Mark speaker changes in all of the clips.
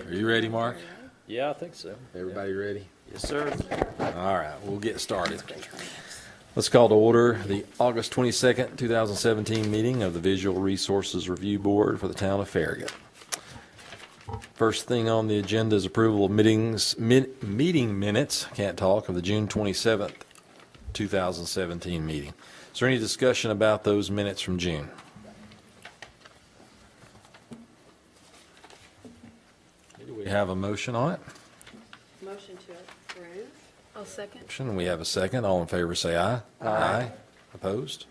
Speaker 1: Are you ready, Mark?
Speaker 2: Yeah, I think so.
Speaker 1: Everybody ready?
Speaker 2: Yes, sir.
Speaker 1: All right, we'll get started. Let's call to order the August 22nd, 2017 meeting of the Visual Resources Review Board for the town of Farragut. First thing on the agenda is approval of meeting minutes, can't talk, of the June 27th, 2017 meeting. Is there any discussion about those minutes from June? Do we have a motion on it?
Speaker 3: Motion to approve. I'll second.
Speaker 1: Motion, we have a second. All in favor say aye. Aye. Opposed?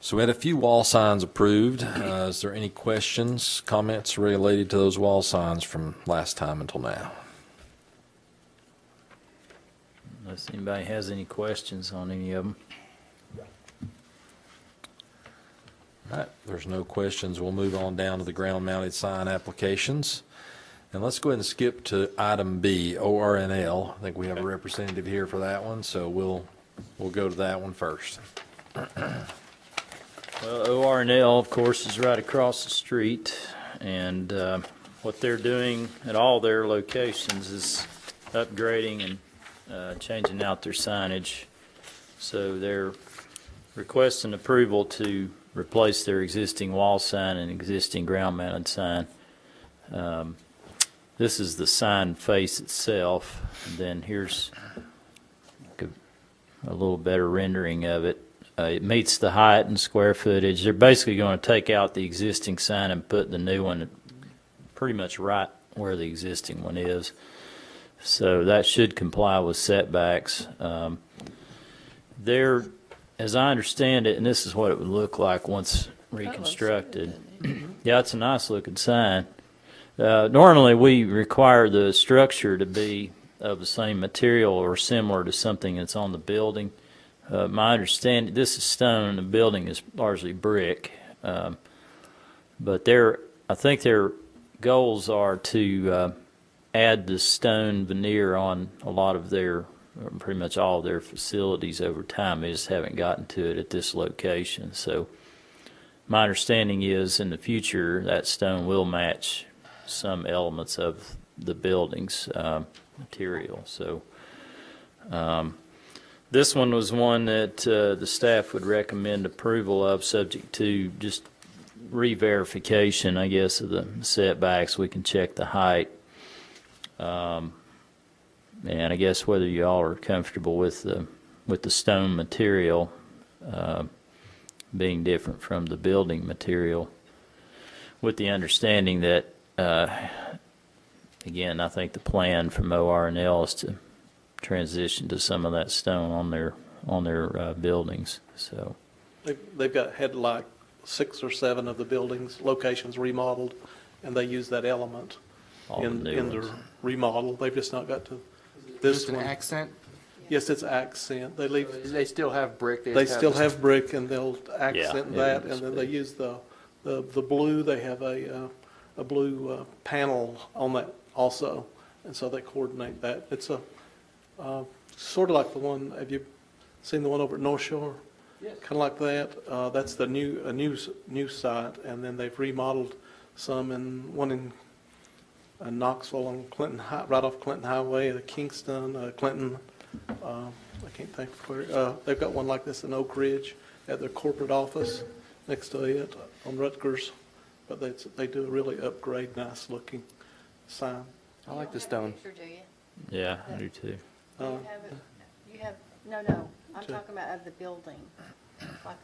Speaker 1: So we had a few wall signs approved. Is there any questions, comments related to those wall signs from last time until now?
Speaker 2: Unless anybody has any questions on any of them.
Speaker 1: All right, there's no questions. We'll move on down to the ground-mounted sign applications. And let's go ahead and skip to item B, ORNL. I think we have a representative here for that one, so we'll go to that one first.
Speaker 2: Well, ORNL, of course, is right across the street, and what they're doing at all their locations is upgrading and changing out their signage. So they're requesting approval to replace their existing wall sign and existing ground-mounted sign. This is the sign face itself, and then here's a little better rendering of it. It meets the height and square footage. They're basically going to take out the existing sign and put the new one pretty much right where the existing one is. So that should comply with setbacks. They're, as I understand it, and this is what it would look like once reconstructed. Yeah, it's a nice looking sign. Normally we require the structure to be of the same material or similar to something that's on the building. My understanding, this is stone, the building is largely brick, but I think their goals are to add the stone veneer on a lot of their, pretty much all of their facilities over time. They just haven't gotten to it at this location. So my understanding is in the future that stone will match some elements of the building's material. So this one was one that the staff would recommend approval of, subject to just re-verification, I guess, of the setbacks. We can check the height. And I guess whether you all are comfortable with the stone material being different from the building material, with the understanding that again, I think the plan from ORNL is to transition to some of that stone on their buildings. So
Speaker 4: they've had like 6 or 7 of the buildings locations remodeled, and they use that element in their remodel. They've just not got to this
Speaker 5: just
Speaker 4: one.
Speaker 5: An accent?
Speaker 4: Yes, it's accent.
Speaker 5: They still have brick.
Speaker 4: They still have brick, and they'll accent that, and then they use the blue. They have a blue panel on that also, and so they coordinate that. It's a sort of like the one. Have you seen the one over at North Shore? Yes. Kind of like that. That's the new site, and then they've remodeled some, and one in Knoxville on Clinton, right off Clinton Highway, Kingston, Clinton. I can't think of where. They've got one like this in Oak Ridge at their corporate office next to it on Rutgers. But they do a really upgrade, nice looking sign.
Speaker 5: I like the stone.
Speaker 3: Picture, do you?
Speaker 2: yeah, I do too.
Speaker 3: Do you have no. I'm talking about of the building, like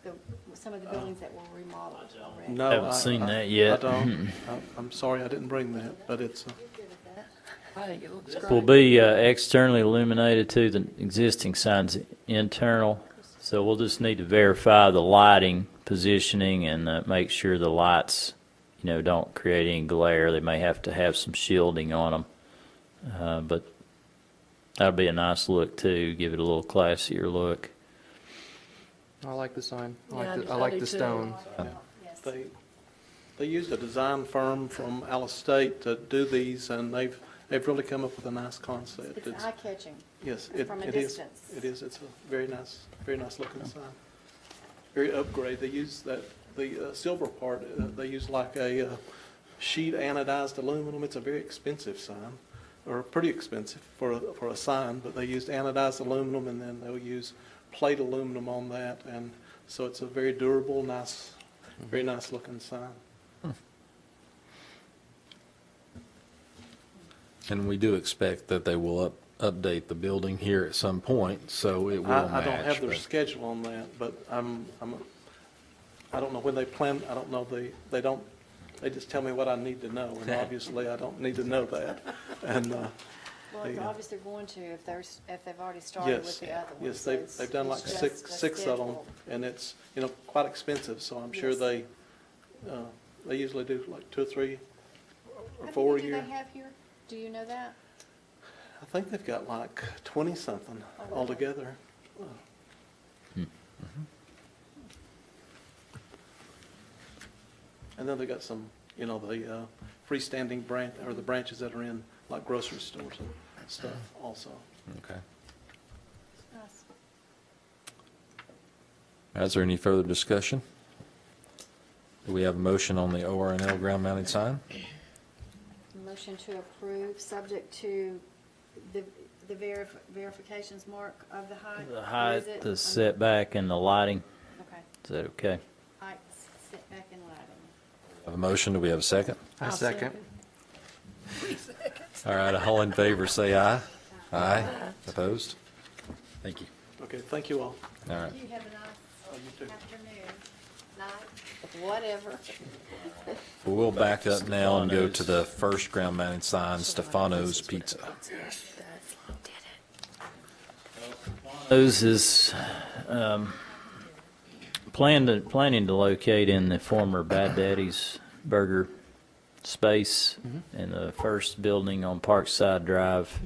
Speaker 3: some of the buildings that were remodeled already.
Speaker 4: No,
Speaker 2: Haven't seen that yet.
Speaker 4: I don't. I'm sorry, I didn't bring that, but it's.
Speaker 3: You're good at that. I think it looks great.
Speaker 2: Will be externally illuminated too. The existing sign's internal, so we'll just need to verify the lighting positioning and make sure the lights, don't create any glare. They may have to have some shielding on them, but that'll be a nice look too. Give it a little classier look.
Speaker 5: I like the sign.
Speaker 3: Yeah,
Speaker 5: I like the stone.
Speaker 3: Yes.
Speaker 4: They used a design firm from Alice State to do these, and they've really come up with a nice concept.
Speaker 3: It's eye-catching.
Speaker 4: Yes,
Speaker 3: from a
Speaker 4: it is.
Speaker 3: distance.
Speaker 4: It is. It's a very nice looking sign. Very upgrade. They use the silver part. They use like a sheet anodized aluminum. It's a very expensive sign, or pretty expensive for a sign, but they used anodized aluminum, and then they'll use plate aluminum on that, and so it's a very durable, nice, very nice looking sign.
Speaker 1: And we do expect that they will update the building here at some point, so it will match.
Speaker 4: I don't have their
Speaker 1: but-
Speaker 4: schedule on that, but I don't know when they plan, I don't know, they just tell me what I need to know, and obviously I don't need to know that. And,
Speaker 3: Well, it's
Speaker 4: Yeah.
Speaker 3: obvious they're going to if they've already started with
Speaker 4: yes,
Speaker 3: the other ones.
Speaker 4: yes,
Speaker 3: so it's
Speaker 4: they've done like
Speaker 3: just
Speaker 4: six
Speaker 3: the
Speaker 4: of them,
Speaker 3: schedule.
Speaker 4: and it's, quite expensive, so I'm sure
Speaker 3: Yes.
Speaker 4: they usually do like 2 or 3 or
Speaker 3: How
Speaker 4: 4 a
Speaker 3: many do
Speaker 4: year.
Speaker 3: they have here? Do you know that?
Speaker 4: I think they've got like 20-something
Speaker 3: Oh, really?
Speaker 4: altogether. And then they got some, the freestanding branch, or the branches that are in like grocery stores and stuff also.
Speaker 1: Okay.
Speaker 3: Nice.
Speaker 1: Is there any further discussion? Do we have a motion on the ORNL ground-mounted sign?
Speaker 3: Motion to approve, subject to the verifications, Mark, of the height?
Speaker 2: The
Speaker 3: Or is
Speaker 2: height,
Speaker 3: it
Speaker 2: the
Speaker 3: under-
Speaker 2: setback, and the lighting.
Speaker 3: Okay,
Speaker 2: Is that okay?
Speaker 3: height, setback, and lighting.
Speaker 1: Have a motion, do we have a second?
Speaker 5: I second.
Speaker 1: All right, all in favor, say aye. Aye. Opposed? Thank you.
Speaker 4: Okay, thank you all.
Speaker 1: All right.
Speaker 3: You have a
Speaker 4: You
Speaker 3: nice
Speaker 4: too.
Speaker 3: afternoon, night, whatever.
Speaker 1: Well, we'll back up now and go to the first ground-mounted sign, Stefano's Pizza.
Speaker 2: Those is planning to locate in the former Bad Daddy's Burger space in the first building on Parkside Drive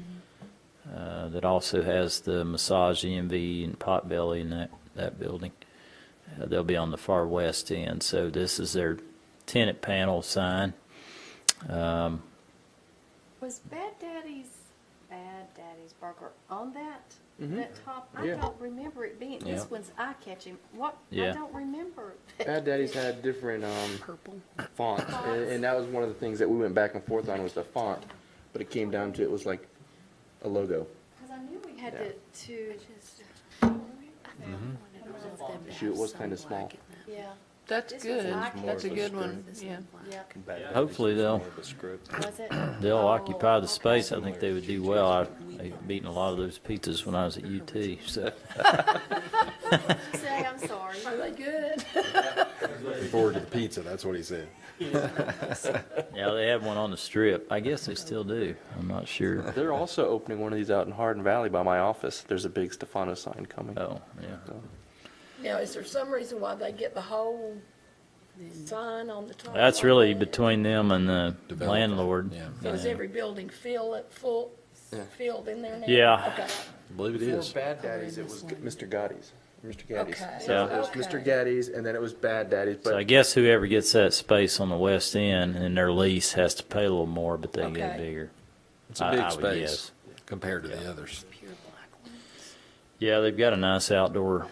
Speaker 2: that also has the massage EMV and Potbelly in that building. They'll be on the far west end. So this is their tenant panel sign.
Speaker 3: Was Bad Daddy's Burger on that top? I
Speaker 5: Yeah.
Speaker 3: don't remember it being,
Speaker 1: Yeah.
Speaker 3: this one's eye-catching. What, I
Speaker 2: Yeah.
Speaker 3: don't remember.
Speaker 5: Bad Daddy's had different fonts, and that was one of the things that we went back and forth on was the font, but it came down to it was like a logo.
Speaker 3: Because I knew we had
Speaker 5: Yeah.
Speaker 3: to,
Speaker 5: Shoot, it was kind of small.
Speaker 3: yeah,
Speaker 6: That's
Speaker 3: This was
Speaker 6: good.
Speaker 3: eye-catching.
Speaker 6: That's a good one, yeah.
Speaker 3: yeah.
Speaker 2: Hopefully they'll
Speaker 3: Was it?
Speaker 2: they'll
Speaker 3: Oh,
Speaker 2: occupy the
Speaker 3: okay.
Speaker 2: space. I think they would do well. I've eaten a lot of those pizzas when I was at UT. So
Speaker 3: Say, I'm sorry.
Speaker 6: Are they good?
Speaker 1: Looking forward to the pizza, that's what he said.
Speaker 2: yeah, they have one on the Strip. I guess they still do. I'm not sure.
Speaker 5: They're also opening one of these out in Hardin Valley by my office. There's a big Stefano sign coming.
Speaker 2: Oh, yeah.
Speaker 5: So,
Speaker 6: Now, is there some reason why they get the whole sign on the top?
Speaker 2: That's
Speaker 6: like
Speaker 2: really
Speaker 6: that?
Speaker 2: between them and the
Speaker 1: Developer.
Speaker 2: landlord.
Speaker 1: Yeah.
Speaker 6: So is every building filled in there now?
Speaker 2: Yeah.
Speaker 6: Okay.
Speaker 1: I believe it
Speaker 5: before
Speaker 1: is.
Speaker 5: Bad Daddy's, it was Mr. Gaddy's. Mr. Gaddy's.
Speaker 6: Okay.
Speaker 5: So it was
Speaker 6: Okay.
Speaker 5: Mr. Gaddy's, and then it was Bad Daddy's.
Speaker 2: So I
Speaker 5: But
Speaker 2: guess whoever gets that space on the west end and their lease has to pay a little more, but they get
Speaker 6: Okay.
Speaker 2: bigger.
Speaker 1: It's a big
Speaker 2: I would
Speaker 1: space
Speaker 2: guess.
Speaker 1: compared to the others.
Speaker 2: Yeah, they've got a nice outdoor,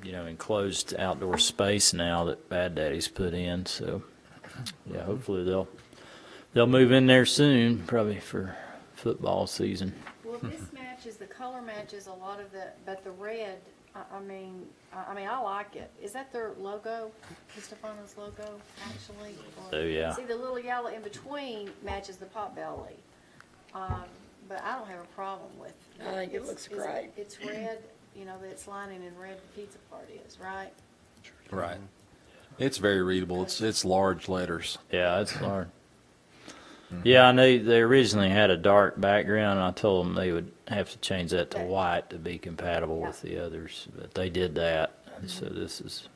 Speaker 2: enclosed outdoor space now that Bad Daddy's put in. So, yeah, hopefully they'll move in there soon, probably for football season.
Speaker 3: Well, this matches, the color matches a lot of but the red, I mean, I like it. Is that their logo, the Stefano's logo, actually? Or-
Speaker 2: So, yeah.
Speaker 3: See, the little yellow in between matches the Potbelly. But I don't have a problem with.
Speaker 6: I think it looks great.
Speaker 3: It's red, it's lining in red, the pizza party is, right?
Speaker 1: Right. It's very readable. It's large letters.
Speaker 2: Yeah, it's hard. Yeah, I know they originally had a dark background, and I told them they would have to change that to white to be compatible with the others, but they did that. So this is,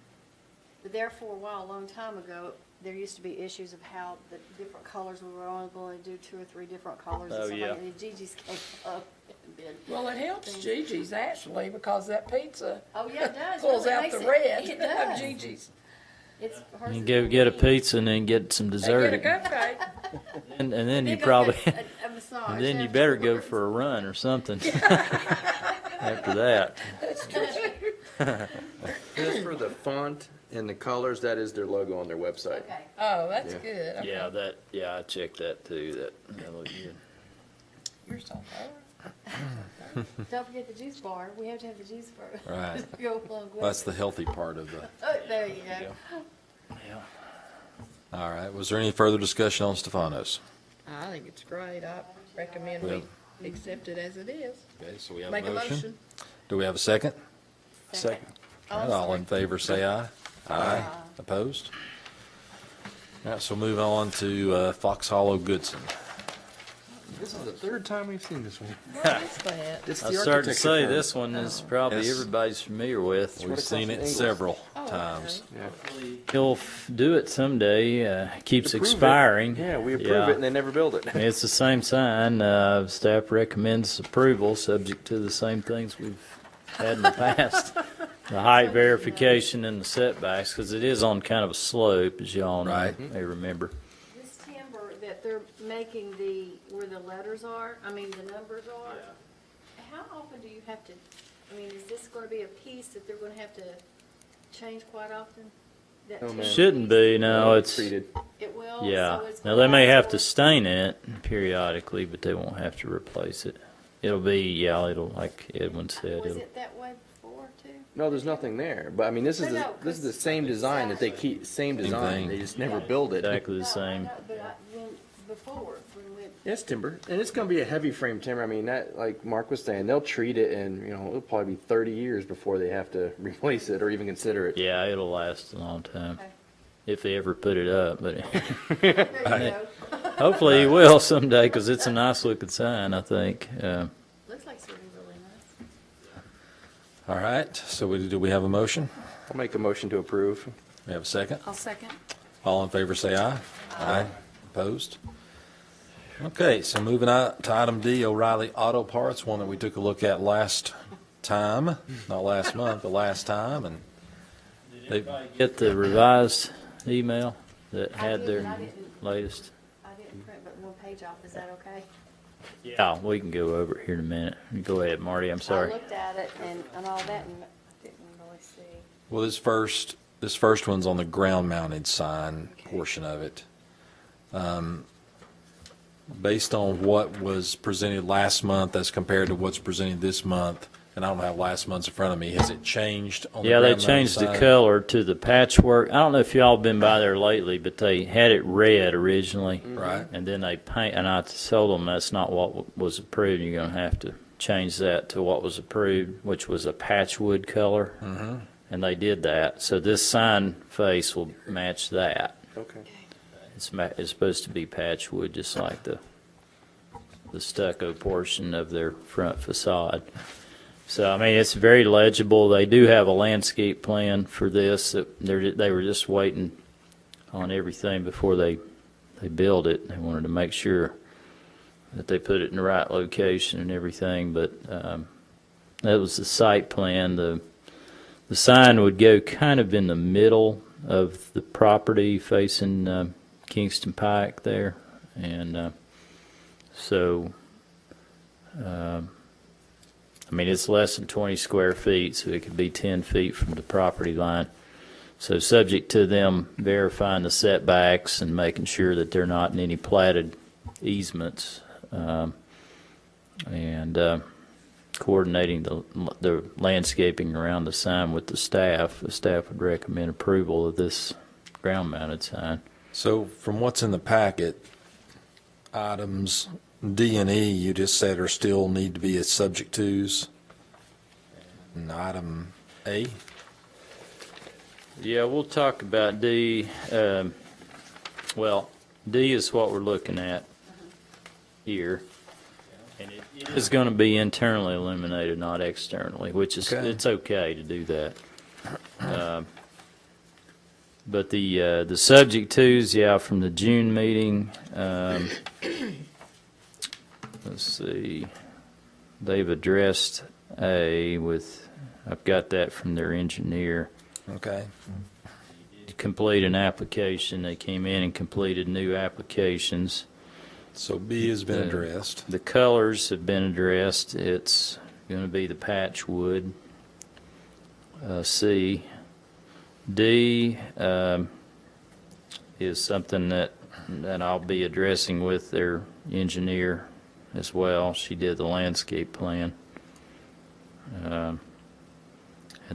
Speaker 3: But there for a while, a long time ago, there used to be issues of how the different colors, we were only going to do 2 or 3 different colors.
Speaker 2: Oh,
Speaker 3: and stuff
Speaker 2: yeah.
Speaker 3: like that. And Gigi's came up and did.
Speaker 6: Well, it helps Gigi's actually because that pizza
Speaker 3: Oh, yeah, it does.
Speaker 6: pulls
Speaker 3: Really
Speaker 6: out
Speaker 3: makes
Speaker 6: the
Speaker 3: it-
Speaker 6: red
Speaker 3: It
Speaker 6: of
Speaker 3: does.
Speaker 6: Gigi's.
Speaker 3: It's hers
Speaker 2: you
Speaker 3: is
Speaker 2: go get a
Speaker 3: green.
Speaker 2: pizza and then get some
Speaker 6: They
Speaker 2: dessert,
Speaker 6: get a cupcake.
Speaker 2: and then you
Speaker 3: They go
Speaker 2: probably,
Speaker 3: get a massage
Speaker 2: and then you better go
Speaker 3: afterwards.
Speaker 2: for a run or something after that.
Speaker 6: That's true.
Speaker 5: As for the font and the colors, that is their logo on their website.
Speaker 3: Okay.
Speaker 6: Oh, that's
Speaker 5: Yeah.
Speaker 6: good. Okay.
Speaker 2: Yeah, I checked that too. That looked good.
Speaker 6: You're so thorough.
Speaker 3: Don't forget the juice bar. We have to have the juice bar.
Speaker 1: Right.
Speaker 3: Go along with
Speaker 1: That's
Speaker 3: it.
Speaker 1: the healthy part of the,
Speaker 3: Oh, there you go.
Speaker 2: Yeah.
Speaker 1: all right. Was there any further discussion on Stefanos?
Speaker 6: I think it's great. I recommend
Speaker 1: Well-
Speaker 6: we accept it as it is.
Speaker 1: Okay, so we have
Speaker 6: Make
Speaker 1: a
Speaker 6: a
Speaker 1: motion.
Speaker 6: motion.
Speaker 1: Do we have a second?
Speaker 3: Second.
Speaker 1: All right, all in favor, say aye. Aye. Opposed? All right, so move on to Fox Hollow Goodson.
Speaker 5: This is the third time we've seen this one.
Speaker 6: What is that?
Speaker 5: It's
Speaker 2: I
Speaker 5: the
Speaker 2: started to
Speaker 5: architecture
Speaker 2: say
Speaker 5: firm.
Speaker 2: this one is probably
Speaker 1: Yes.
Speaker 2: everybody's familiar with.
Speaker 1: We've
Speaker 5: right
Speaker 1: seen
Speaker 5: across
Speaker 1: it
Speaker 5: from
Speaker 1: several
Speaker 6: Oh,
Speaker 1: times.
Speaker 6: okay.
Speaker 5: Yeah.
Speaker 2: He'll do it someday. Keeps
Speaker 5: Approve it.
Speaker 2: expiring.
Speaker 5: Yeah, we approve
Speaker 2: Yeah.
Speaker 5: it and they never build it.
Speaker 2: It's the same sign. Staff recommends approval, subject to the same things we've had in the past. The height verification and the setbacks, because it is on kind of a slope, as y'all
Speaker 1: Right.
Speaker 2: may remember.
Speaker 3: This timber that they're making where the letters are, I mean, the numbers are, how often do you have to, I mean, is this gonna be a piece that they're gonna have to change quite often? That
Speaker 5: No, ma'am.
Speaker 3: timber
Speaker 2: Shouldn't
Speaker 3: piece?
Speaker 2: be, no, it's,
Speaker 5: Treated.
Speaker 3: It will?
Speaker 2: yeah.
Speaker 3: So it's
Speaker 2: Now,
Speaker 3: gonna
Speaker 2: they may
Speaker 3: last
Speaker 2: have to
Speaker 3: for-
Speaker 2: stain it periodically, but they won't have to replace it. It'll be, yeah, it'll, like Edwin said,
Speaker 3: Was
Speaker 2: it'll,
Speaker 3: it that way before too?
Speaker 5: No, there's nothing there. But I mean, this is
Speaker 3: No, no,
Speaker 5: this is the
Speaker 3: 'cause-
Speaker 5: same design that they keep. Same design.
Speaker 1: thing.
Speaker 5: They just never build it.
Speaker 2: exactly the
Speaker 3: No, I
Speaker 2: same.
Speaker 3: know, but before, when we,
Speaker 5: It's timber, and it's gonna be a heavy frame timber. I mean, that like Mark was saying, they'll treat it, and it'll probably be 30 years before they have to replace it or even consider it.
Speaker 2: Yeah, it'll last a long time,
Speaker 3: Okay.
Speaker 2: if they ever put it up, but
Speaker 3: there you go.
Speaker 2: hopefully he will someday, because it's a nice looking sign, I think.
Speaker 3: Looks like it's gonna be really nice.
Speaker 1: All right, so do we have a motion?
Speaker 5: I'll make a motion to approve.
Speaker 1: We have a second?
Speaker 3: I'll second.
Speaker 1: All in favor, say aye. Aye. Opposed? Okay, so moving on to item D, O'Reilly Auto Parts, one that we took a look at last time, not last month, but last time, and they,
Speaker 2: Get the revised email that had
Speaker 3: I
Speaker 2: their
Speaker 3: didn't.
Speaker 2: latest.
Speaker 3: I didn't print but one page off, is that okay?
Speaker 2: Yeah, we can go over it here in a minute. Go ahead, Marty, I'm
Speaker 3: I
Speaker 2: sorry.
Speaker 3: looked at it and all that and didn't really see.
Speaker 1: well, this first one's on the ground mounted sign portion of it. Based on what was presented last month as compared to what's presented this month, and I don't have last month's in front of me, has it changed on the
Speaker 2: Yeah, they
Speaker 1: ground mounted
Speaker 2: changed the
Speaker 1: sign?
Speaker 2: color to the patchwork. I don't know if y'all been by there lately, but they had it red originally.
Speaker 1: Right.
Speaker 2: And then they paint, and I told them that's not what was approved. You're going to have to change that to what was approved, which was a patchwood color. Mm-hmm. And they did that. So this sign face will match that.
Speaker 5: Okay.
Speaker 2: It's supposed to be patchwood, just like the stucco portion of their front facade. So, I mean, it's very legible. They do have a landscape plan for this. They were just waiting on everything before they build it. They wanted to make sure that they put it in the right location and everything. But that was the site plan. The sign would go kind of in the middle of the property facing Kingston Pike there. And I mean, it's less than 20 square feet, so it could be 10 feet from the property line. So subject to them verifying the setbacks and making sure that they're not in any platted easements, and coordinating the landscaping around the sign with the staff would recommend approval of this ground-mounted sign.
Speaker 1: So from what's in the packet, items D and E, you just said are still need to be as subject tos. And item A?
Speaker 2: Yeah, we'll talk about D. Well, D is what we're looking at here. And it is going to be internally illuminated, not externally, which is,
Speaker 1: Okay.
Speaker 2: it's okay to do that. But the subject twos, yeah, from the June meeting, let's see, they've addressed A with, I've got that from their engineer.
Speaker 1: Okay.
Speaker 2: To complete an application, they came in and completed new applications.
Speaker 1: So B has been addressed.
Speaker 2: The colors have been addressed. It's going to be the patch wood. C, D is something that I'll be addressing with their engineer as well. She did the landscape plan. And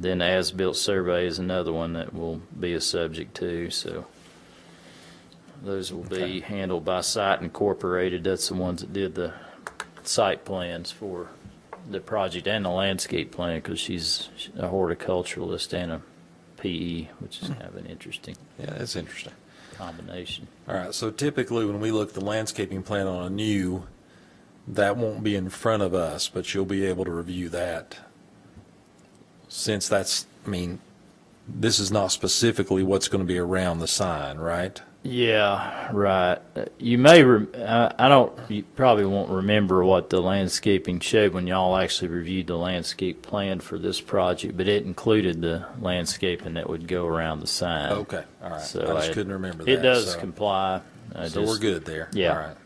Speaker 2: then the as-built survey is another one that will be a subject too, so those will be handled by Site Incorporated. That's the ones that did the site plans for the project and the landscape plan, because she's a horticulturalist and a PE, which is kind of an interesting
Speaker 1: Yeah, that's interesting.
Speaker 2: combination.
Speaker 1: All right, so typically when we look at the landscaping plan on a new, that won't be in front of us, but you'll be able to review that. Since that's, I mean, this is not specifically what's going to be around the sign, right?
Speaker 2: Yeah, right. You may, I don't, you probably won't remember what the landscaping showed when y'all actually reviewed the landscape plan for this project, but it included the landscaping that would go around the sign.
Speaker 1: Okay, all right.
Speaker 2: So
Speaker 1: I just couldn't remember that.
Speaker 2: It does
Speaker 1: so-
Speaker 2: comply.
Speaker 1: So we're good there.
Speaker 2: Yeah.
Speaker 1: All right.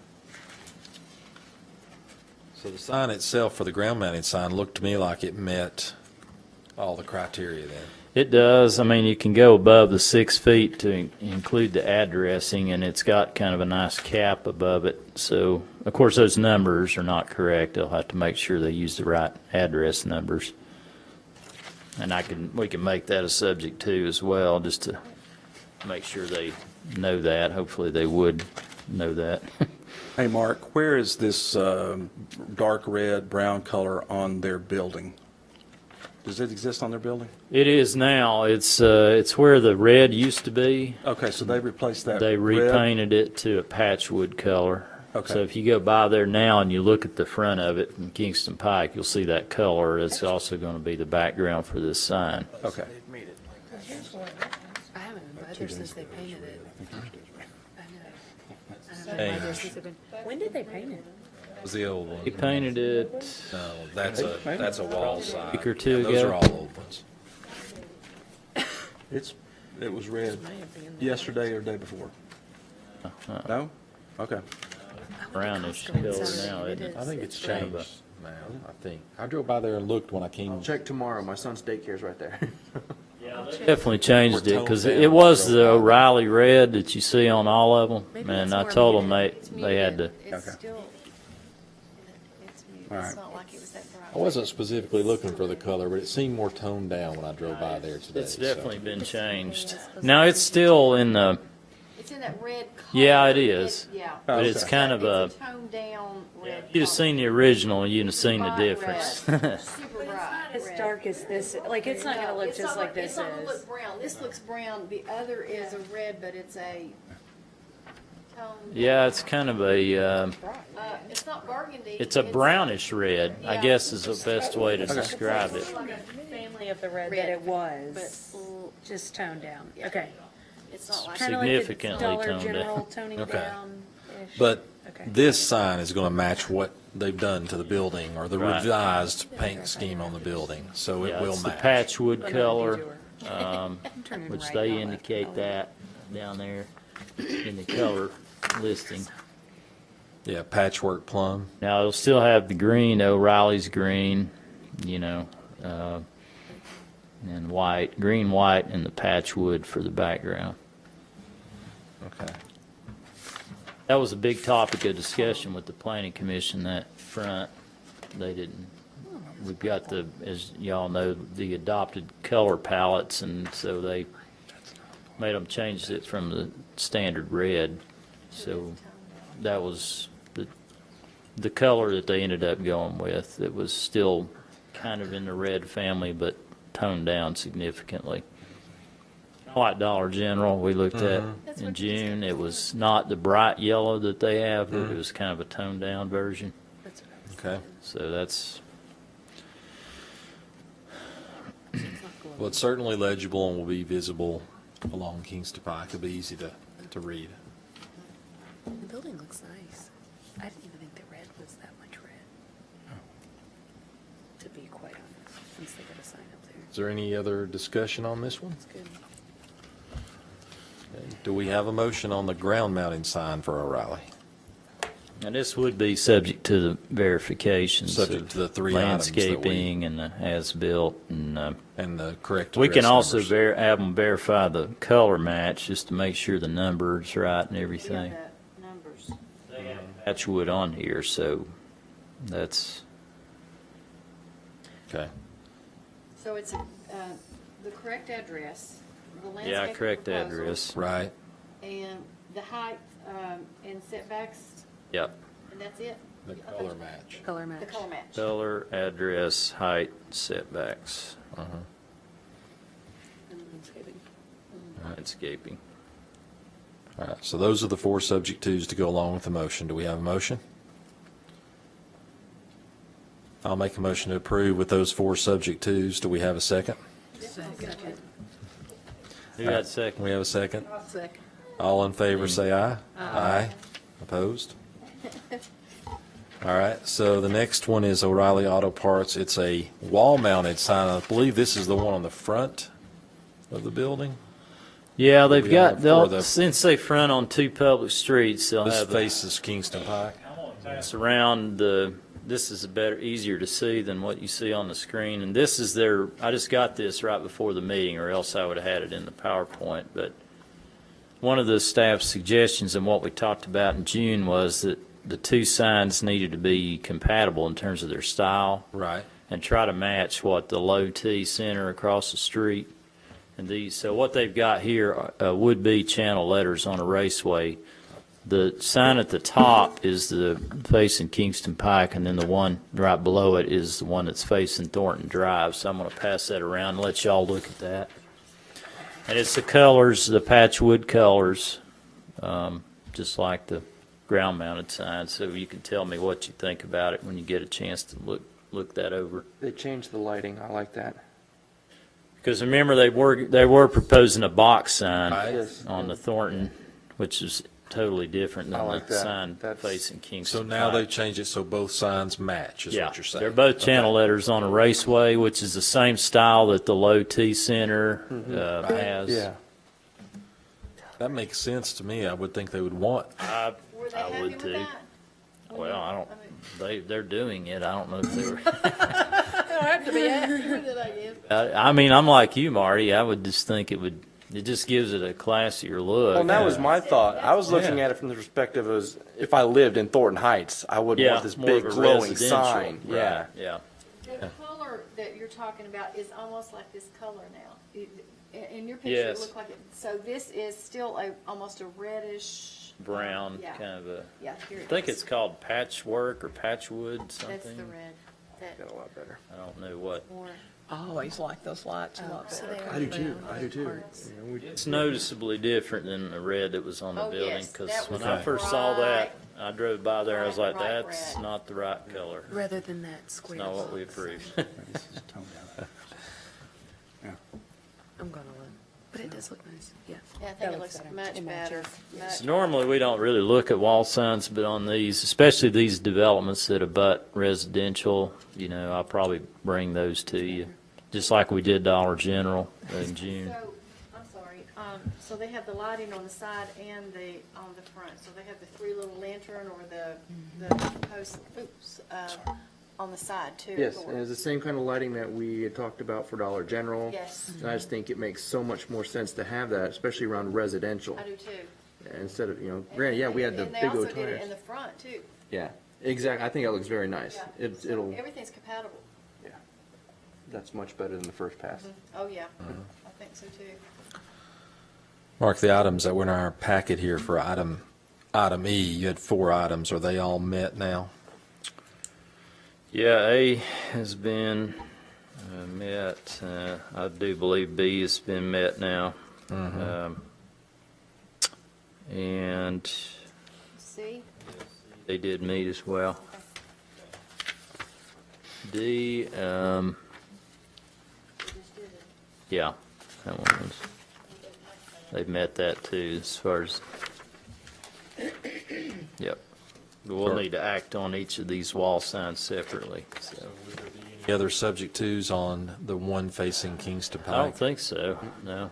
Speaker 1: So the sign itself for the ground mounted sign looked to me like it met all the criteria then.
Speaker 2: It does. I mean, you can go above the 6 feet to include the addressing, and it's got kind of a nice cap above it. So, of course, those numbers are not correct. They'll have to make sure they use the right address numbers. And we can make that a subject too as well, just to make sure they know that. Hopefully they would know that.
Speaker 7: Hey, Mark, where is this dark red, brown color on their building? Does it exist on their building?
Speaker 2: It is now. It's where the red used to be.
Speaker 7: Okay, so they replaced that
Speaker 2: They
Speaker 7: red?
Speaker 2: repainted it to a patchwood color.
Speaker 7: Okay.
Speaker 2: So if you go by there now and you look at the front of it from Kingston Pike, you'll see that color. It's also going to be the background for this sign.
Speaker 7: Okay.
Speaker 8: I haven't been by there since they painted it. I know.
Speaker 1: Hey.
Speaker 8: When did they paint it?
Speaker 1: Was the old one?
Speaker 2: He painted it.
Speaker 1: No, that's a wall sign.
Speaker 2: Week or two
Speaker 1: Yeah, those
Speaker 2: ago.
Speaker 1: are all old ones.
Speaker 7: It was red yesterday or day before? No? Okay.
Speaker 2: Brownish color now, isn't it?
Speaker 1: I think it's changed now, I think. I drove by there and looked when I came.
Speaker 5: Check tomorrow. My son's daycare's right there.
Speaker 2: Definitely changed it, because
Speaker 1: toned
Speaker 2: it
Speaker 1: down.
Speaker 2: was the O'Reilly red that you see on all of them.
Speaker 8: Maybe
Speaker 2: And
Speaker 8: it's
Speaker 2: I
Speaker 8: more
Speaker 2: told them
Speaker 8: muted.
Speaker 2: they had to,
Speaker 3: It's
Speaker 7: Okay.
Speaker 3: still, it's muted.
Speaker 7: All
Speaker 3: It's
Speaker 7: right.
Speaker 3: not like it was that bright.
Speaker 1: I wasn't specifically looking for the color, but it seemed more toned down when I drove by there today.
Speaker 2: it's
Speaker 1: so.
Speaker 2: definitely been changed. Now, it's still in the,
Speaker 3: It's in that red color.
Speaker 2: Yeah, it is.
Speaker 3: Yeah.
Speaker 2: but it's kind of a,
Speaker 3: It's a toned down red.
Speaker 2: you'd have seen the original, you'd have seen the
Speaker 3: Bright
Speaker 2: difference.
Speaker 3: red. Super bright.
Speaker 8: As
Speaker 3: red.
Speaker 8: dark as this, like, it's not gonna look
Speaker 3: It's
Speaker 8: just
Speaker 3: not
Speaker 8: like this
Speaker 3: It's not gonna
Speaker 8: is.
Speaker 3: look brown. This looks brown. The other is a red, but it's a toned.
Speaker 2: Yeah, it's kind of a,
Speaker 3: It's not burgundy.
Speaker 2: it's a brownish red, I guess is the best way to describe it.
Speaker 8: Family of the red
Speaker 3: Red,
Speaker 8: that it was,
Speaker 3: but
Speaker 8: just toned down.
Speaker 3: Yeah.
Speaker 8: Okay.
Speaker 3: it's not like.
Speaker 8: Kinda like the
Speaker 2: Significantly
Speaker 8: Dollar
Speaker 2: toned down.
Speaker 8: General toning
Speaker 1: Okay.
Speaker 8: down-ish.
Speaker 1: But
Speaker 8: Okay.
Speaker 1: this sign is going to match what they've done to the building or the
Speaker 2: Right.
Speaker 1: revised paint scheme on the building, so it
Speaker 2: Yeah,
Speaker 1: will
Speaker 2: it's the
Speaker 1: match.
Speaker 2: patchwood
Speaker 8: But not
Speaker 2: color,
Speaker 8: I'm turning
Speaker 2: which
Speaker 8: right
Speaker 2: they
Speaker 8: now, left,
Speaker 2: indicate
Speaker 8: oh.
Speaker 2: that down there in the color listing.
Speaker 1: Yeah, patchwork plum.
Speaker 2: Now, it'll still have the green, O'Reilly's green, you know, and white, green, white, and the patchwood for the background.
Speaker 1: Okay.
Speaker 2: That was a big topic of discussion with the planning commission, that front. They didn't, we've got the, as y'all know, the adopted color palettes, and so they made them change it from the standard red. So that was the color that they ended up going with. It was still kind of in the red family, but toned down significantly. Like Dollar General, we looked at in June. It was not the bright yellow that they have, but it was kind of a toned down version.
Speaker 1: Okay.
Speaker 2: So that's,
Speaker 1: Well, it's certainly legible and will be visible along Kingston Pike. It'll be easy to read.
Speaker 8: The building looks nice. I didn't even think the red was that much red. To be quite honest, since they got a sign up there.
Speaker 1: Is there any other discussion on this one?
Speaker 8: It's good.
Speaker 1: Okay. Do we have a motion on the ground mounting sign for O'Reilly?
Speaker 2: And this would be subject to the verifications.
Speaker 1: Subject
Speaker 2: of
Speaker 1: to the 3 items that we-
Speaker 2: landscaping and the as-built, and
Speaker 1: And the correct
Speaker 2: we can
Speaker 1: address
Speaker 2: also
Speaker 1: numbers.
Speaker 2: have them verify the color match just to make sure the number's right and
Speaker 3: Yeah,
Speaker 2: everything.
Speaker 3: the numbers.
Speaker 2: Patchwood on here, so that's,
Speaker 1: Okay.
Speaker 3: So it's the correct address, the landscape
Speaker 2: yeah, correct
Speaker 3: proposal,
Speaker 2: address.
Speaker 1: Right.
Speaker 3: and the height and setbacks,
Speaker 2: Yep.
Speaker 3: and that's it?
Speaker 1: The color match.
Speaker 8: Color match.
Speaker 3: The color match.
Speaker 2: Color, address, height, setbacks,
Speaker 8: And landscaping.
Speaker 2: landscaping.
Speaker 1: All right, so those are the 4 subject twos to go along with the motion. Do we have a motion? I'll make a motion to approve with those 4 subject twos. Do we have a second?
Speaker 8: Second.
Speaker 2: Who got second?
Speaker 1: We have a second.
Speaker 6: Second.
Speaker 1: All in favor, say aye. Aye. Opposed? All right, so the next one is O'Reilly Auto Parts. It's a wall-mounted sign. I believe this is the one on the front of the building.
Speaker 2: Yeah, they've
Speaker 1: We
Speaker 2: got,
Speaker 1: have
Speaker 2: they'll,
Speaker 1: for the-
Speaker 2: since they front on 2 public streets, they'll
Speaker 1: This
Speaker 2: have a
Speaker 1: faces Kingston Pike.
Speaker 2: surround the, this is better, easier to see than what you see on the screen. And this is their, I just got this right before the meeting, or else I would have had it in the PowerPoint. But one of the staff's suggestions and what we talked about in June was that the 2 signs needed to be compatible in terms of their style
Speaker 1: Right.
Speaker 2: and try to match what the low T center across the street. And these, so what they've got here would be channel letters on a raceway. The sign at the top is the facing Kingston Pike, and then the one right below it is the one that's facing Thornton Drive. So I'm going to pass that around and let y'all look at that. And it's the colors, the patchwood colors, just like the ground-mounted sign. So you can tell me what you think about it when you get a chance to look that over.
Speaker 5: They changed the lighting. I like that.
Speaker 2: Because remember, they were proposing a box sign
Speaker 1: Right.
Speaker 5: Yes.
Speaker 2: on the Thornton, which is totally different
Speaker 5: I
Speaker 2: than
Speaker 5: like
Speaker 2: the
Speaker 5: that.
Speaker 2: sign
Speaker 5: That's-
Speaker 2: facing Kingston
Speaker 1: So now
Speaker 2: Pike.
Speaker 1: they've changed it so both signs match, is
Speaker 2: Yeah,
Speaker 1: what you're saying?
Speaker 2: they're both
Speaker 1: Okay.
Speaker 2: channel letters on a raceway, which is the same style that the low T center has.
Speaker 5: Yeah.
Speaker 1: That makes sense to me. I would think they would want.
Speaker 3: Were they
Speaker 2: I
Speaker 3: happy
Speaker 2: would
Speaker 3: with
Speaker 2: too.
Speaker 3: that?
Speaker 2: Well, I don't.
Speaker 3: mean,
Speaker 2: They're doing it. I don't know if they were.
Speaker 6: You don't have to be happy with it, I guess.
Speaker 2: I mean, I'm like you, Marty. I would just think it would. It just gives it a classier look.
Speaker 5: Well, that was my thought. I was looking
Speaker 1: Yeah.
Speaker 5: at it from the perspective of if I lived in Thornton Heights, I would
Speaker 2: yeah,
Speaker 5: want this
Speaker 2: more
Speaker 5: big
Speaker 2: of a
Speaker 5: glowing
Speaker 2: residential.
Speaker 5: sign. Yeah.
Speaker 2: Yeah.
Speaker 3: The color that you're talking about is almost like this color now. In your picture,
Speaker 2: Yes.
Speaker 3: it looked like it, so this is still almost a reddish.
Speaker 2: Brown,
Speaker 3: Yeah.
Speaker 2: kind of a.
Speaker 3: Yeah, here it
Speaker 2: I think
Speaker 3: is.
Speaker 2: it's called patchwork or patchwood something.
Speaker 3: That's the red. That
Speaker 5: Got a lot better.
Speaker 2: I don't know what.
Speaker 3: more.
Speaker 6: I always like those lights a lot
Speaker 8: So
Speaker 6: better.
Speaker 8: they are
Speaker 5: I do too.
Speaker 8: brown
Speaker 5: I do too.
Speaker 8: parts.
Speaker 5: You know, we-
Speaker 2: It's noticeably different than the red that was on the
Speaker 3: Oh,
Speaker 2: building.
Speaker 3: yes,
Speaker 2: Because
Speaker 3: that was
Speaker 2: when I
Speaker 1: Okay.
Speaker 2: first saw that,
Speaker 3: bright-
Speaker 2: I drove by there. I was like,
Speaker 3: bright
Speaker 2: "That's
Speaker 3: red.
Speaker 2: not the right color.
Speaker 8: Rather than that square.
Speaker 2: Not what we
Speaker 8: box.
Speaker 2: approved."
Speaker 7: This is toned down. Yeah.
Speaker 8: I'm gonna look, but it does look nice, yeah.
Speaker 3: Yeah, I think
Speaker 8: That
Speaker 3: it
Speaker 8: looks
Speaker 3: looks
Speaker 8: better.
Speaker 3: much
Speaker 8: It
Speaker 3: better.
Speaker 8: matches.
Speaker 3: Much
Speaker 2: Normally, we don't really look at wall signs, but on these, especially these developments that abut residential, I'll probably bring those to you, just like we did Dollar General in June.
Speaker 3: So, I'm sorry, so they have the lighting on the side and on the front, so they have the 3 little lantern or the post, on the side too.
Speaker 5: Yes,
Speaker 3: or-
Speaker 5: and it's the same kind of lighting that we had talked about for Dollar General.
Speaker 3: Yes,
Speaker 5: And I just think it makes so much more sense to have that, especially around residential.
Speaker 3: I do too.
Speaker 5: Instead of, granted, yeah, we had the
Speaker 3: And they
Speaker 5: big old
Speaker 3: also did it
Speaker 5: tires.
Speaker 3: in the front too.
Speaker 5: Yeah, exactly. I think that looks very nice.
Speaker 3: Yeah.
Speaker 5: It'll,
Speaker 3: Everything's compatible.
Speaker 5: yeah, that's much better than the first pass.
Speaker 3: Oh, yeah,
Speaker 5: Mm-hmm.
Speaker 3: I think so too.
Speaker 1: Mark, the items that were in our packet here for item E, you had 4 items. Are they all met now?
Speaker 2: Yeah, A has been met. I do believe B has been met now. And
Speaker 3: See?
Speaker 2: they did meet as well. D,
Speaker 3: Just did it.
Speaker 2: yeah, that one was, they've met that too as far as, yep. But we'll need to act on each of these wall signs separately, so.
Speaker 1: Any other subject twos on the one facing Kingston
Speaker 2: I don't
Speaker 1: Pike?
Speaker 2: think so, no.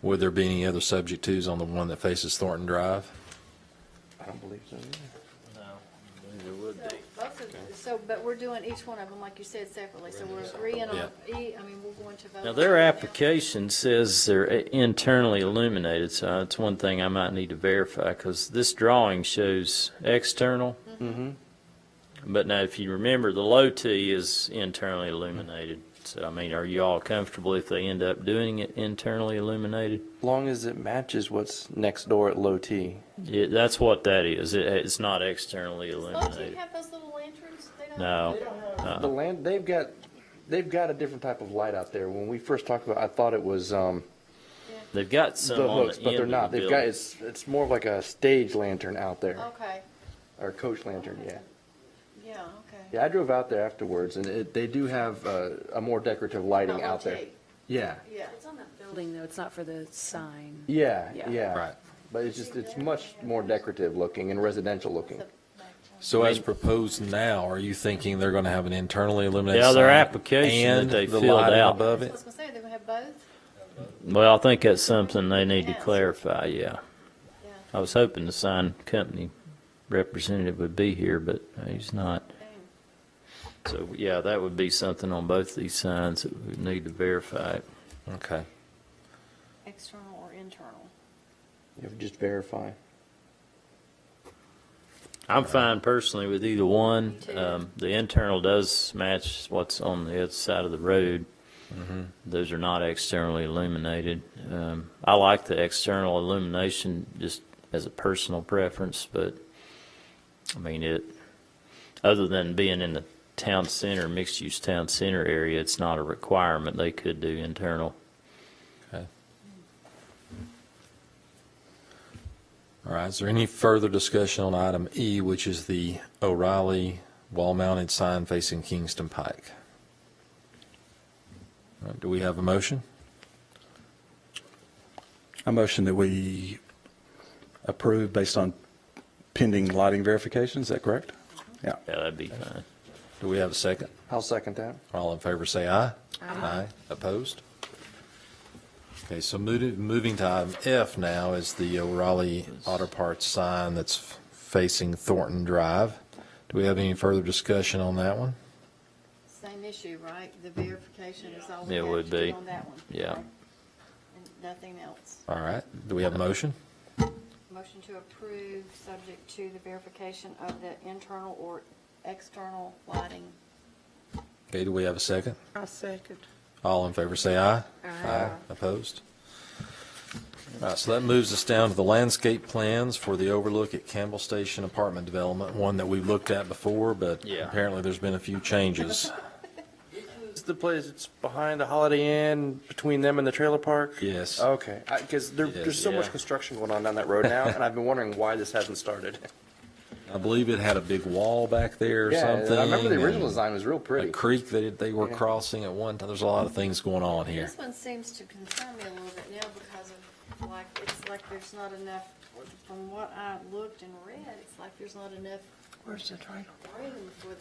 Speaker 1: Would there be any other subject twos on the one that faces Thornton Drive?
Speaker 5: I don't believe so either.
Speaker 3: But we're doing each one of them, like you said, separately, so we're agreeing on E, I mean, we're going to vote.
Speaker 2: Now, their application says they're internally illuminated, so that's one thing I might need to verify, because this drawing shows external.
Speaker 5: Mm-hmm.
Speaker 2: But now, if you remember, the low T is internally illuminated. So, I mean, are you all comfortable if they end up doing it internally illuminated?
Speaker 5: As long as it matches what's next door at low T.
Speaker 2: That's what that is. It's not externally
Speaker 3: Does Low T
Speaker 2: illuminated.
Speaker 3: have those little lanterns? They don't?
Speaker 2: No.
Speaker 5: The land, they've got a different type of light out there. When we first talked about, I thought it was
Speaker 2: They've got some
Speaker 5: the
Speaker 2: on
Speaker 5: hooks,
Speaker 2: the
Speaker 5: but
Speaker 2: end
Speaker 5: they're
Speaker 2: of
Speaker 5: not.
Speaker 2: the
Speaker 5: They've got
Speaker 2: building.
Speaker 5: it's more of like a stage lantern out there,
Speaker 3: Okay,
Speaker 5: or coach lantern. Yeah.
Speaker 3: yeah, okay.
Speaker 5: Yeah, I drove out there afterwards, and they do have a more decorative lighting
Speaker 3: Not
Speaker 5: out there.
Speaker 3: Low T.
Speaker 5: Yeah.
Speaker 3: Yeah.
Speaker 8: It's on that building, though. It's not for the sign.
Speaker 5: Yeah,
Speaker 8: Yeah.
Speaker 5: yeah.
Speaker 1: Right.
Speaker 5: But it's much more decorative looking and residential looking.
Speaker 1: So as proposed now, are you thinking they're going to have an internally illuminated
Speaker 2: Yeah, their
Speaker 1: sign
Speaker 2: application that
Speaker 1: and
Speaker 2: they
Speaker 1: the
Speaker 2: filled
Speaker 1: lighting
Speaker 2: out.
Speaker 1: above
Speaker 3: That's
Speaker 1: it?
Speaker 3: what I was gonna say, they're gonna have both?
Speaker 2: Well, I think that's something they need to
Speaker 3: Yes.
Speaker 2: clarify, yeah.
Speaker 3: Yeah.
Speaker 2: I was hoping the sign company representative would be here, but he's not. So, yeah, that would be something on both these signs that we would need to verify.
Speaker 1: Okay.
Speaker 3: External or internal?
Speaker 5: You have to just verify.
Speaker 2: I'm fine personally with either one.
Speaker 3: Me too.
Speaker 2: The internal does match what's on the other side of the road. Those are not externally illuminated. I like the external illumination just as a personal preference, but I mean other than being in the town center, mixed-use town center area, it's not a requirement. They could do internal.
Speaker 1: Okay. All right, is there any further discussion on item E, which is the O'Reilly wall-mounted sign facing Kingston Pike? All right, do we have a motion?
Speaker 7: A motion that we approve based on pending lighting verification, is that correct? Yeah.
Speaker 2: Yeah, that'd be fine.
Speaker 1: Do we have a second?
Speaker 5: I'll second that.
Speaker 1: All in favor say aye. Aye. Opposed? Okay, so moving to item F now is the O'Reilly Auto Parts sign that's facing Thornton Drive. Do we have any further discussion on that one?
Speaker 3: Same issue, right? The verification is all we
Speaker 2: It
Speaker 3: have
Speaker 2: would
Speaker 3: to do
Speaker 2: be.
Speaker 3: on that one.
Speaker 2: Yeah.
Speaker 3: right? And nothing else.
Speaker 1: All right, do we have a motion?
Speaker 3: Motion to approve, subject to the verification of the internal or external lighting.
Speaker 1: Okay, do we have a second?
Speaker 6: I second.
Speaker 1: All in favor say aye.
Speaker 8: Aye.
Speaker 1: Opposed? All right, so that moves us down to the landscape plans for the overlook at Campbell Station apartment development, one that we've looked at before, but
Speaker 2: Yeah.
Speaker 1: apparently there's been a few changes.
Speaker 5: It's the place. It's behind the Holiday Inn, between them and the trailer park.
Speaker 1: Yes.
Speaker 5: Okay, because there's so
Speaker 2: Yeah.
Speaker 5: much construction going on down that road now, and I've been wondering why this hasn't started.
Speaker 1: I believe it had a big wall back there or
Speaker 5: Yeah,
Speaker 1: something.
Speaker 5: I remember the original
Speaker 1: and
Speaker 5: design was real
Speaker 1: A
Speaker 5: pretty.
Speaker 1: creek that they were
Speaker 5: Yeah.
Speaker 1: crossing at one time. There's a lot of things going on here.
Speaker 3: This one seems to concern me a little bit now because of, like, it's like there's not enough, from what I looked and read, it's like there's not enough
Speaker 6: Where's the trailer?
Speaker 3: room for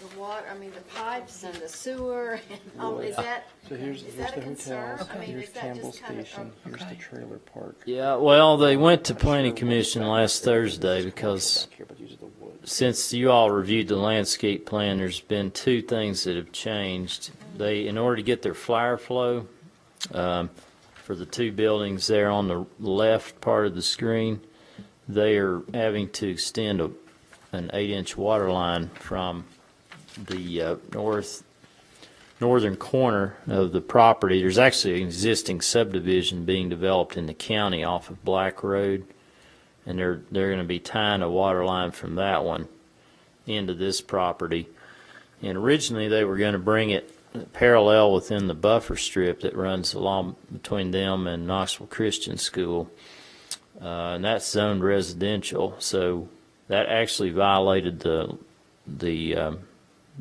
Speaker 3: the water, I mean, the pipes and the sewer and all, is that,
Speaker 5: So here's
Speaker 3: is that a concern? I mean,
Speaker 5: Here's
Speaker 3: is that
Speaker 5: Campbell
Speaker 3: just kind of?
Speaker 5: Station. Here's the trailer park.
Speaker 2: Yeah, well, they went to planning commission last Thursday because
Speaker 5: Back here, but these are the woods.
Speaker 2: since you all reviewed the landscape plan, there's been two things that have changed. They, in order to get their flyer flow, for the two buildings there on the left part of the screen, they are having to extend an 8-inch water line from the northern corner of the property. There's actually an existing subdivision being developed in the county off of Black Road, and they're going to be tying a water line from that one into this property. And originally they were going to bring it parallel within the buffer strip that runs along between them and Knoxville Christian School, and that's zoned residential. So that actually violated the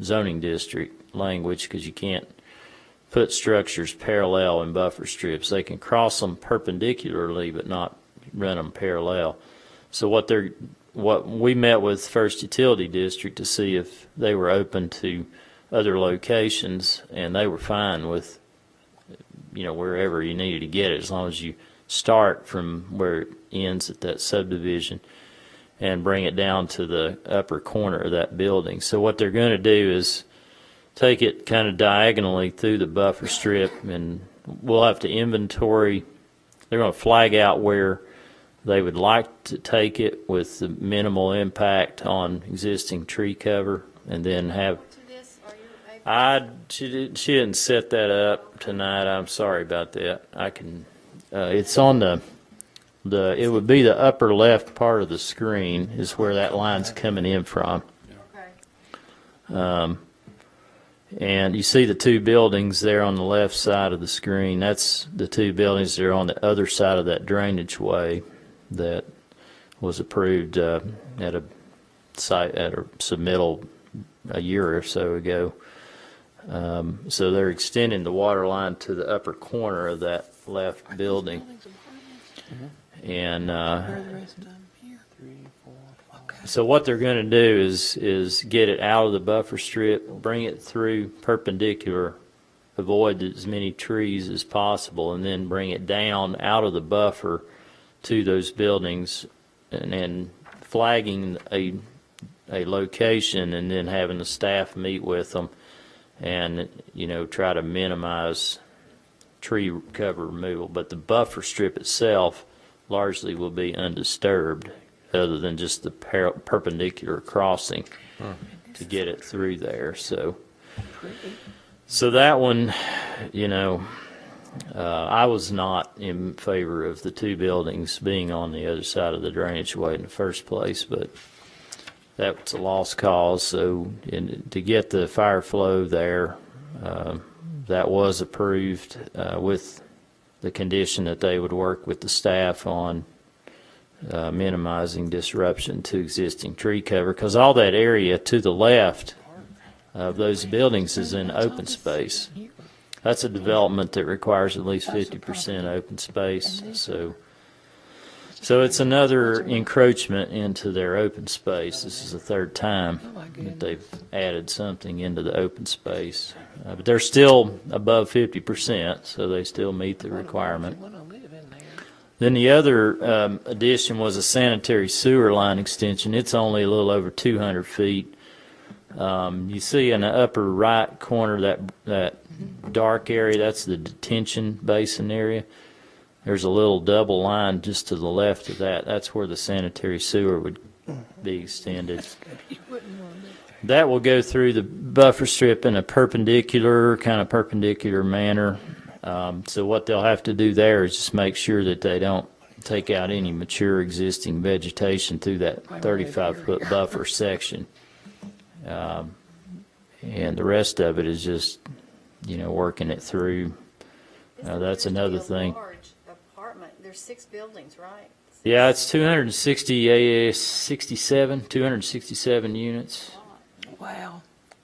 Speaker 2: zoning district language, because you can't put structures parallel in buffer strips. They can cross them perpendicularly but not run them parallel. So what we met with First Utility District to see if they were open to other locations, and they were fine with, wherever you needed to get it, as long as you start from where it ends at that subdivision and bring it down to the upper corner of that building. So what they're going to do is take it kind of diagonally through the buffer strip, and we'll have to inventory. They're going to flag out where they would like to take it with the minimal impact on existing tree cover, and then have.
Speaker 3: To this, are you able?
Speaker 2: She didn't set that up tonight. I'm sorry about that. I can. It's on the. It would be the upper left part of the screen is where that line's coming in from.
Speaker 3: Okay.
Speaker 2: And you see the two buildings there on the left side of the screen. That's the two buildings that are on the other side of that drainage way that was approved at a site at a submittal a year or so ago. So they're extending the water line to the upper corner of that left building. And so what they're going to do is get it out of the buffer strip, bring it through perpendicular, avoid as many trees as possible, and then bring it down out of the buffer to those buildings, and then flagging a location, and then having the staff meet with them and, you know, try to minimize tree cover removal. But the buffer strip itself largely will be undisturbed, other than just the perpendicular crossing to get it through there. So that one, you know, I was not in favor of the two buildings being on the other side of the drainage way in the first place, but that's a lost cause. So to get the fire flow there, that was approved with the condition that they would work with the staff on minimizing disruption to existing tree cover, because all that area to the left of those buildings is in open space. That's a development that requires at least 50% open space. So it's another encroachment into their open space. This is the third time that they've added something into the open space. But they're still above 50%, so they still meet the requirement. Then the other addition was a sanitary sewer line extension. It's only a little over 200 feet. You see in the upper right corner that dark area, that's the detention basin area. There's a little double line just to the left of that. That's where the sanitary sewer would be extended. That will go through the buffer strip in a perpendicular manner. So what they'll have to do there is just make sure that they don't take out any mature existing vegetation through that 35-foot buffer section. And the rest of it is just, you know, working it through. That's another thing.
Speaker 3: Large apartment. There's 6 buildings, right?
Speaker 2: Yeah, it's 267 units.
Speaker 6: Wow.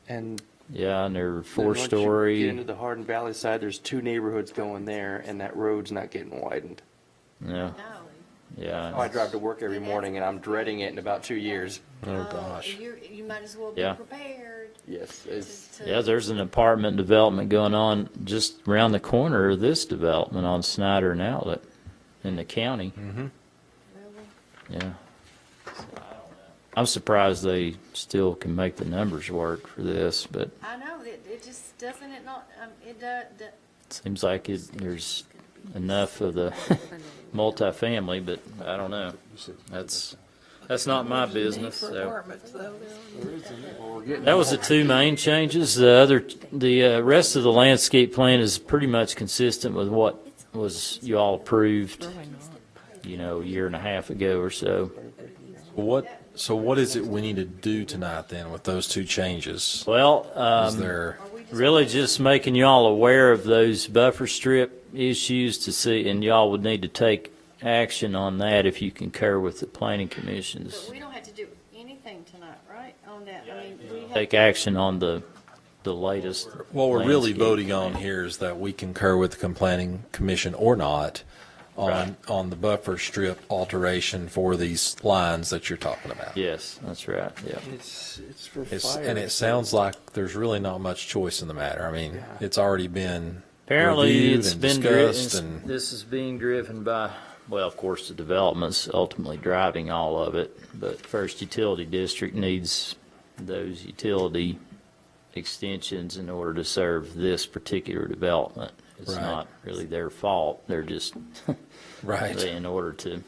Speaker 5: And
Speaker 2: Yeah, and they're
Speaker 5: then once you
Speaker 2: 4-story.
Speaker 5: get into the Hardin Valley side, there's 2 neighborhoods going there, and that road's not getting widened.
Speaker 2: Yeah,
Speaker 3: No.
Speaker 2: yeah.
Speaker 5: Oh, I drive to work every morning, and I'm dreading it in about 2 years.
Speaker 1: Oh, gosh.
Speaker 3: You might as well be
Speaker 2: Yeah.
Speaker 3: prepared.
Speaker 5: Yes, it's,
Speaker 2: Yeah, there's an apartment development going on just around the corner of this development on Snyder and Outlet in the county.
Speaker 3: Really?
Speaker 2: Yeah. I'm surprised they still can make the numbers work for this, but
Speaker 3: I know, it just, doesn't it not, it does,
Speaker 2: it seems like there's enough of the multifamily, but I don't know. That's not my business. So.
Speaker 6: Apartments, though.
Speaker 2: That was the 2 main changes. The rest of the landscape plan is pretty much consistent with what was you all approved, you know, a year and a half ago or so.
Speaker 1: So what is it we need to do tonight then with those 2 changes?
Speaker 2: Well,
Speaker 1: Is there,
Speaker 2: really just making you all aware of those buffer strip issues to see, and y'all would need to take action on that if you concur with the planning commissions.
Speaker 3: But we don't have to do anything tonight, right, on that? I mean, we have.
Speaker 2: Take action on the latest.
Speaker 1: what we're really
Speaker 2: landscape
Speaker 1: voting on
Speaker 2: plan.
Speaker 1: here is that we concur with the planning commission or not on the buffer strip alteration for these lines that you're talking about.
Speaker 2: Yes, that's right, yeah.
Speaker 5: it's for
Speaker 1: It's,
Speaker 5: fire.
Speaker 1: and it sounds like there's really not much choice in the matter. I mean,
Speaker 5: Yeah.
Speaker 1: it's already been
Speaker 2: Apparently,
Speaker 1: reviewed
Speaker 2: it's
Speaker 1: and
Speaker 2: been
Speaker 1: discussed
Speaker 2: driven,
Speaker 1: and,
Speaker 2: this is being driven by, well, of course, the development's ultimately driving all of it, but First Utility District needs those utility extensions in order to serve this particular development. It's
Speaker 1: Right.
Speaker 2: not really their fault. They're just,
Speaker 1: right.
Speaker 2: in order to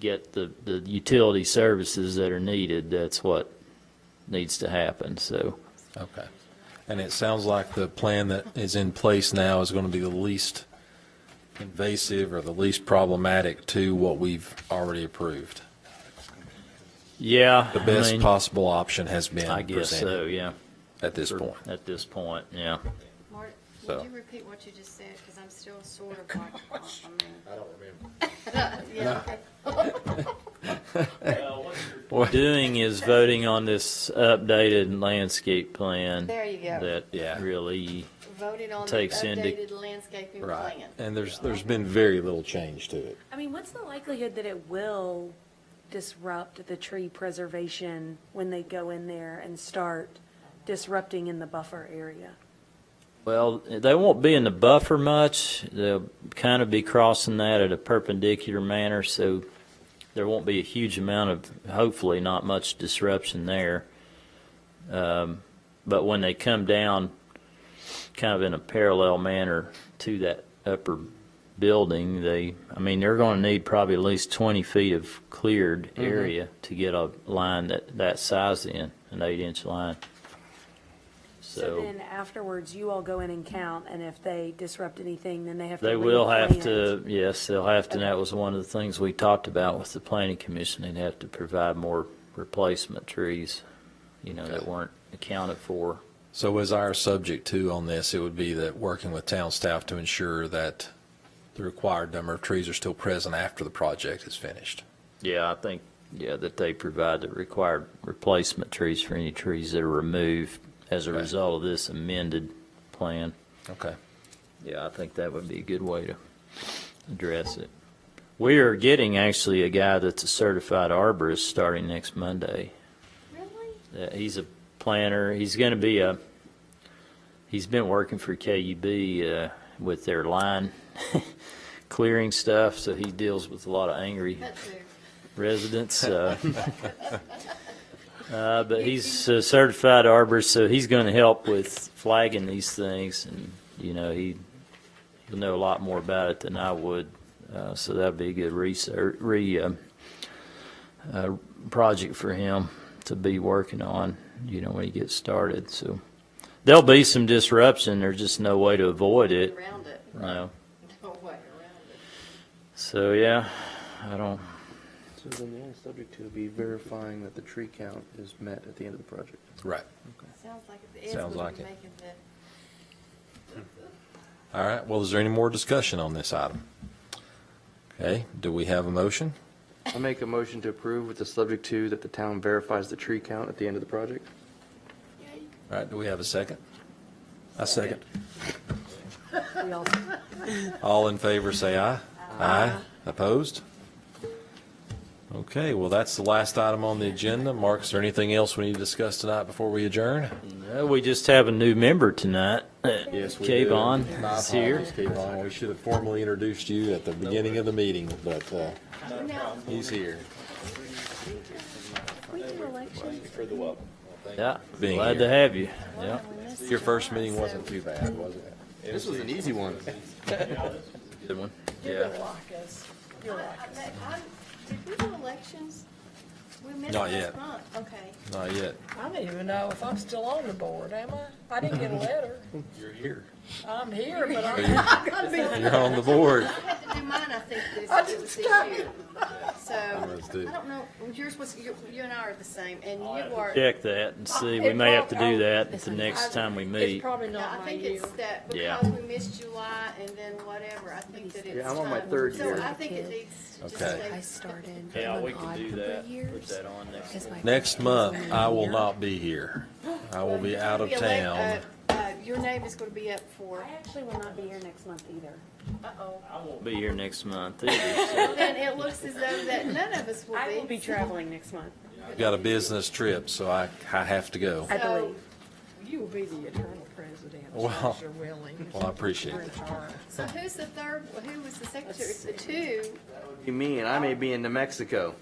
Speaker 2: get the utility services that are needed, that's what needs to happen, so.
Speaker 1: Okay. And it sounds like the plan that is in place now is going to be the least invasive or the least problematic to what we've already approved.
Speaker 2: Yeah.
Speaker 1: The
Speaker 2: I
Speaker 1: best
Speaker 2: mean,
Speaker 1: possible option has been
Speaker 2: I guess so,
Speaker 1: presented
Speaker 2: yeah.
Speaker 1: at this point.
Speaker 2: At this point, yeah.
Speaker 3: Mart,
Speaker 1: So-
Speaker 3: would you repeat what you just said? Because I'm still sort of like, I don't remember. Yeah,
Speaker 2: What we're doing is voting on this updated landscape plan
Speaker 3: there you go.
Speaker 2: that really,
Speaker 3: Voting on the
Speaker 2: takes into-
Speaker 3: updated landscaping
Speaker 1: Right.
Speaker 3: plan.
Speaker 1: And there's been very little change to it.
Speaker 8: I mean, what's the likelihood that it will disrupt the tree preservation when they go in there and start disrupting in the buffer area?
Speaker 2: well, they won't be in the buffer much. They'll kind of be crossing that at a perpendicular manner, so there won't be a huge amount of, hopefully not much disruption there. But when they come down kind of in a parallel manner to that upper building, they're going to need probably at least 20 feet of cleared area to get a line that size in, an 8-inch line.
Speaker 8: So then afterwards, you all go in and count, and if they disrupt anything, then they have to
Speaker 2: They will have
Speaker 8: replant.
Speaker 2: to, yes, they'll have to, and that was one of the things we talked about with the planning commission. They'd have to provide more replacement trees, that weren't accounted for.
Speaker 1: So as our subject to on this, it would be that working with town staff to ensure that the required number of trees are still present after the project is finished.
Speaker 2: Yeah, I think, that they provide the required replacement trees for any trees that are removed as a
Speaker 1: Okay.
Speaker 2: result of this amended plan.
Speaker 1: Okay.
Speaker 2: Yeah, I think that would be a good way to address it. We are getting actually a guy that's a certified arborist starting next Monday.
Speaker 3: Really?
Speaker 2: He's a planner. He's going to be he's been working for KUB with their line clearing stuff, so he deals with a lot of angry
Speaker 3: That too.
Speaker 2: residents. But he's a certified arborist, so he's going to help with flagging these things, and he'll know a lot more about it than I would. So that'd be a good project for him to be working on, when he gets started. So there'll be some disruption. There's just no way to avoid it.
Speaker 3: Around it.
Speaker 2: No.
Speaker 3: No way around it.
Speaker 2: So yeah, I don't.
Speaker 5: So then the only subject to be verifying that the tree count is met at the end of the project.
Speaker 1: Right.
Speaker 3: Sounds like it.
Speaker 1: Sounds like it.
Speaker 3: Making the,
Speaker 1: All right. Well, is there any more discussion on this item? Okay. Do we have a motion?
Speaker 5: I make a motion to approve with the subject to that the town verifies the tree count at the end of the project.
Speaker 1: All right. Do we have a second?
Speaker 7: A second.
Speaker 8: We all-
Speaker 1: All in favor, say aye. Aye. Opposed? Okay, well, that's the last item on the agenda. Mark, is there anything else we need to discuss tonight before we adjourn?
Speaker 2: No, we just have a new member tonight. Kayvon is here.
Speaker 1: Kayvon, we should have formally introduced you at the beginning of the meeting, but he's here.
Speaker 8: We do elections.
Speaker 2: Yeah,
Speaker 1: Being
Speaker 2: glad
Speaker 1: here.
Speaker 2: to have you. Yeah.
Speaker 1: Your first meeting wasn't too bad, was it?
Speaker 5: This was an easy one.
Speaker 2: Good one.
Speaker 6: You're
Speaker 2: Yeah.
Speaker 6: gonna like us. You'll like us.
Speaker 3: did we do elections? We missed
Speaker 1: Not
Speaker 3: last
Speaker 1: yet.
Speaker 3: month. Okay.
Speaker 1: Not yet.
Speaker 6: I don't even know if I'm still on the board, am I? I didn't get a letter.
Speaker 1: You're here.
Speaker 6: I'm here, but I'm not gonna be.
Speaker 1: You're on the board.
Speaker 3: I had to do mine, I think,
Speaker 6: I
Speaker 3: this
Speaker 6: just
Speaker 3: this
Speaker 6: got
Speaker 3: year. So,
Speaker 1: Let's do.
Speaker 3: I don't know, yours was, you and I are the same, and you are.
Speaker 2: Check that and see. We may have to do that the next time we
Speaker 6: It's
Speaker 2: meet.
Speaker 6: probably
Speaker 3: No,
Speaker 6: not
Speaker 3: I
Speaker 6: my
Speaker 3: think
Speaker 6: year.
Speaker 3: it's that
Speaker 2: Yeah.
Speaker 3: because we missed July and then whatever, I think that it's
Speaker 5: Yeah, I'm on my
Speaker 3: time.
Speaker 5: third
Speaker 3: So
Speaker 5: year.
Speaker 3: I think it needs to just
Speaker 1: Okay.
Speaker 3: stay.
Speaker 8: I started
Speaker 2: Yeah,
Speaker 8: on
Speaker 2: we can
Speaker 8: odd
Speaker 2: do
Speaker 8: number
Speaker 2: that. Put
Speaker 8: years
Speaker 2: that on next.
Speaker 8: because my
Speaker 1: Next
Speaker 8: birthday was
Speaker 1: month,
Speaker 8: in
Speaker 1: I will
Speaker 8: May.
Speaker 1: not be here. I will be out of
Speaker 3: Be elect-
Speaker 1: town.
Speaker 3: Your name is gonna be up for,
Speaker 8: I actually will not be here next month either.
Speaker 3: uh-oh.
Speaker 2: I won't be here next month either.
Speaker 3: Well, then it looks as though that none of us will
Speaker 8: I
Speaker 3: be.
Speaker 8: will be traveling next month,
Speaker 1: I've got a business trip, so I have to go.
Speaker 8: I
Speaker 3: So-
Speaker 8: believe.
Speaker 6: You will be the eternal president.
Speaker 1: Well, I appreciate it.
Speaker 3: So who's the third, who was the secretary? The two,
Speaker 5: You mean, I may be in New Mexico.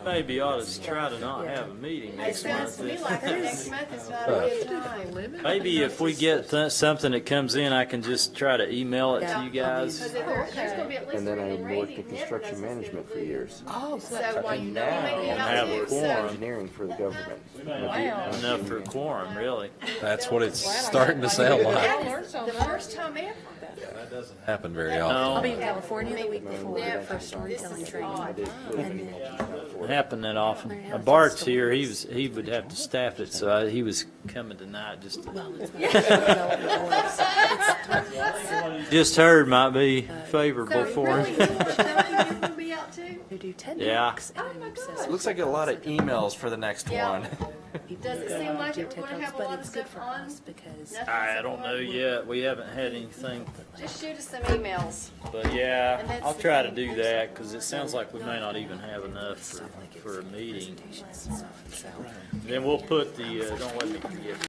Speaker 2: Maybe ought to try to not have a meeting
Speaker 3: it
Speaker 2: next
Speaker 3: sounds
Speaker 2: month.
Speaker 3: to me like next month is not a good time.
Speaker 2: Maybe if we get something that comes in, I can just try to email it to you guys.
Speaker 3: Because there's gonna be at least
Speaker 5: And then
Speaker 3: one,
Speaker 5: I
Speaker 3: and
Speaker 5: worked
Speaker 3: Randy
Speaker 5: in
Speaker 3: never
Speaker 5: construction
Speaker 3: knows what's
Speaker 5: management for
Speaker 3: gonna
Speaker 5: years.
Speaker 6: Oh, so
Speaker 3: So
Speaker 6: that's
Speaker 3: while
Speaker 6: why
Speaker 3: you
Speaker 6: you
Speaker 3: know, you may be
Speaker 2: have a
Speaker 3: out too,
Speaker 2: quorum.
Speaker 3: so.
Speaker 5: Engineering for the government.
Speaker 6: Wow.
Speaker 2: Enough for a quorum, really.
Speaker 1: That's what it's starting to sound like.
Speaker 3: That is the first time ever.
Speaker 1: That doesn't happen very
Speaker 2: No.
Speaker 1: often.
Speaker 8: I'll be in California the week before
Speaker 3: Never.
Speaker 8: for storytelling
Speaker 3: This is
Speaker 8: training.
Speaker 3: odd.
Speaker 2: It happened that often. Bart's here. He would have to staff it, so he was coming tonight. Just just heard might be favorable
Speaker 3: So
Speaker 2: for
Speaker 3: really,
Speaker 2: him.
Speaker 3: you're gonna be out too?
Speaker 8: Who do TED
Speaker 2: Yeah.
Speaker 8: Talks, and I'm obsessed
Speaker 5: Looks like a lot of emails for the next
Speaker 3: Yeah.
Speaker 5: one.
Speaker 3: Does it seem like
Speaker 8: do
Speaker 3: we're
Speaker 8: TED
Speaker 3: gonna have a
Speaker 8: Talks,
Speaker 3: lot
Speaker 8: but
Speaker 3: of
Speaker 8: it's good
Speaker 3: stuff
Speaker 8: for
Speaker 3: on?
Speaker 8: us because
Speaker 3: Nothing
Speaker 2: I
Speaker 3: so
Speaker 2: don't
Speaker 3: far?
Speaker 2: know yet. We haven't had anything,
Speaker 3: Just shoot us some emails.
Speaker 2: but yeah,
Speaker 3: And that's
Speaker 2: I'll
Speaker 3: the
Speaker 2: try to
Speaker 3: thing.
Speaker 2: do that because it sounds like we may not even have enough for a meeting.
Speaker 8: presentations and stuff. And so
Speaker 2: Then we'll put the. Don't let me forget.